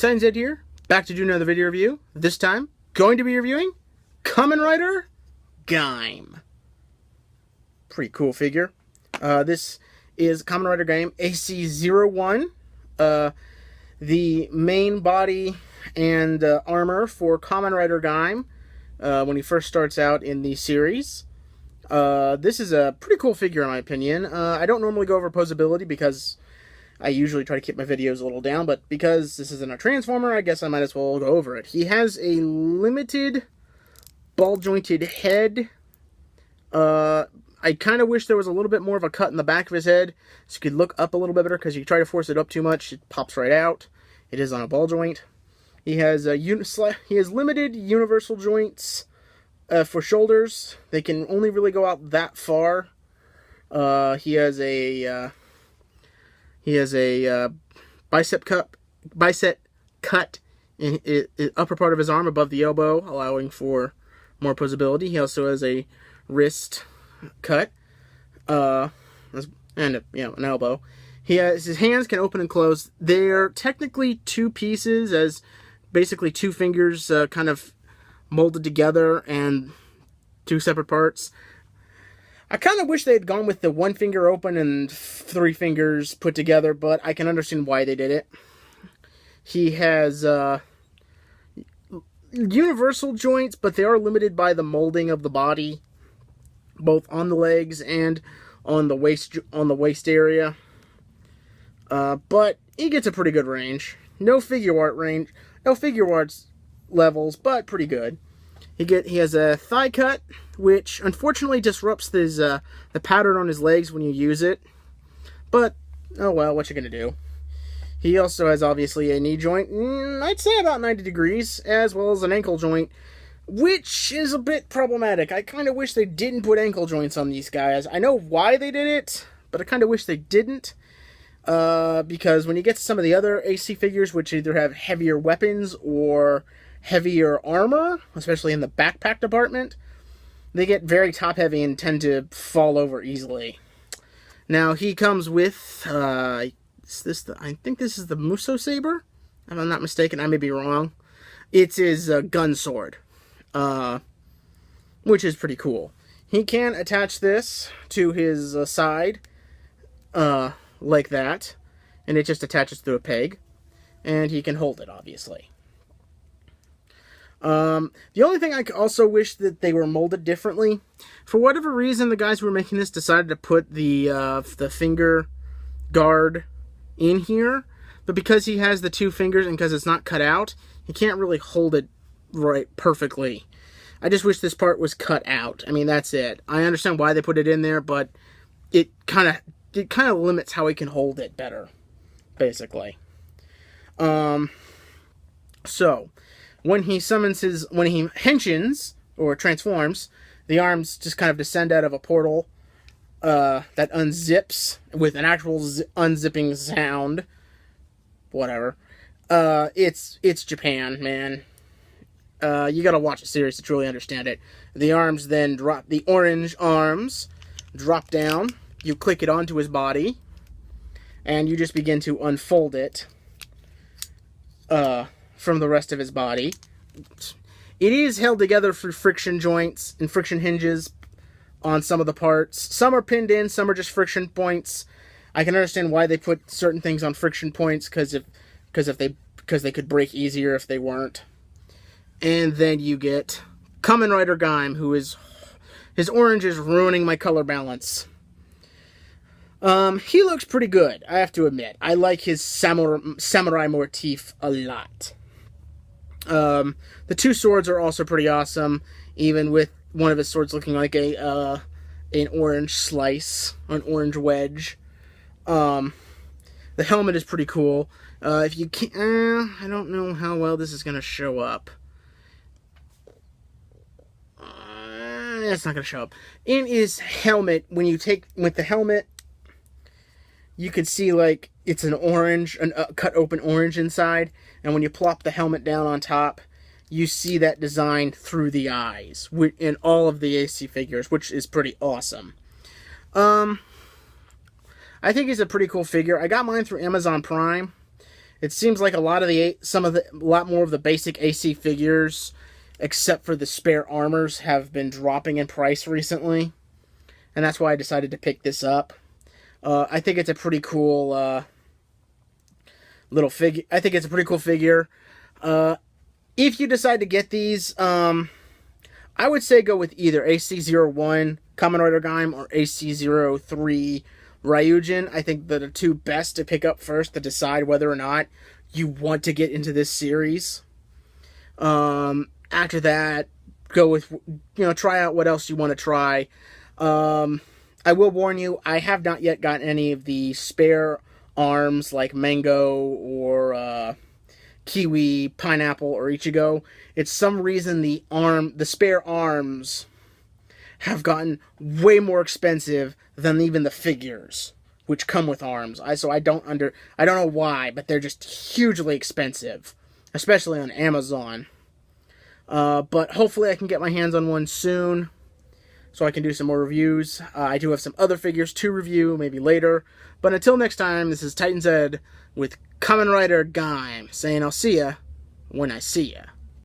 Titan's Ed here, back to do another video review. This time, going to be reviewing Kamen Rider Gaim. Pretty cool figure. This is Kamen Rider Gaim AC-01. The main body and armor for Kamen Rider Gaim when he first starts out in the series. This is a pretty cool figure in my opinion. I don't normally go over posability because I usually try to keep my videos a little down, but because this isn't a Transformer, I guess I might as well go over it. He has a limited ball-jointed head. I kind of wish there was a little bit more of a cut in the back of his head, so you could look up a little bit better, because you try to force it up too much, it pops right out. It is on a ball joint. He has limited universal joints for shoulders. They can only really go out that far. He has a bicep cut in the upper part of his arm above the elbow, allowing for more posability. He also has a wrist cut, and an elbow. His hands can open and close. They're technically two pieces, as basically two fingers kind of molded together and two separate parts. I kind of wish they had gone with the one finger open and three fingers put together, but I can understand why they did it. He has universal joints, but they are limited by the molding of the body, both on the legs and on the waist area. But he gets a pretty good range. No figure arts levels, but pretty good. He has a thigh cut, which unfortunately disrupts the pattern on his legs when you use it. But oh well, what you gonna do? He also has obviously a knee joint, I'd say about 90 degrees, as well as an ankle joint, which is a bit problematic. I kind of wish they didn't put ankle joints on these guys. I know why they did it, but I kind of wish they didn't. Because when you get to some of the other AC figures, which either have heavier weapons or heavier armor, especially in the backpack department, they get very top-heavy and tend to fall over easily. Now, he comes with, I think this is the Muso Saber, if I'm not mistaken. I may be wrong. It's his gun sword, which is pretty cool. He can attach this to his side, like that, and it just attaches through a peg, and he can hold it, obviously. The only thing I also wish that they were molded differently. For whatever reason, the guys who were making this decided to put the finger guard in here, but because he has the two fingers and because it's not cut out, he can't really hold it right perfectly. I just wish this part was cut out. I mean, that's it. I understand why they put it in there, but it kind of limits how he can hold it better, basically. So when he henshins or transforms, the arms just kind of descend out of a portal that unzips with an actual unzipping sound. Whatever. It's Japan, man. You gotta watch a series to truly understand it. The arms then drop. The orange arms drop down. You click it onto his body, and you just begin to unfold it from the rest of his body. It is held together through friction joints and friction hinges on some of the parts. Some are pinned in, some are just friction points. I can understand why they put certain things on friction points, because they could break easier if they weren't. And then you get Kamen Rider Gaim, his orange is ruining my color balance. He looks pretty good, I have to admit. I like his samurai motif a lot. The two swords are also pretty awesome, even with one of his swords looking like an orange slice, an orange wedge. The helmet is pretty cool. If you can, I don't know how well this is gonna show up. It's not gonna show up. In his helmet, when you take with the helmet, you could see like it's an orange, cut open orange inside, and when you plop the helmet down on top, you see that design through the eyes in all of the AC figures, which is pretty awesome. I think he's a pretty cool figure. I got mine through Amazon Prime, It seems like a lot more of the basic AC figures, except for the spare armors, have been dropping in price recently, and that's why I decided to pick this up. I think it's a pretty cool little figure. I think it's a pretty cool figure. If you decide to get these, I would say go with either AC-01 Kamen Rider Gaim or AC-03 Ryujin. I think they're the two best to pick up first to decide whether or not you want to get into this series. After that, go with, try out what else you want to try. I will warn you, I have not yet gotten any of the spare arms like Mango or Kiwi, Pineapple, or Ichigo. It's some reason the spare arms have gotten way more expensive than even the figures, which come with arms. I don't know why, but they're just hugely expensive, especially on Amazon. But hopefully I can get my hands on one soon, so I can do some more reviews. I do have some other figures to review, maybe later. But until next time, this is Titan Zed with Kamen Rider Gaim, saying I'll see ya when I see ya.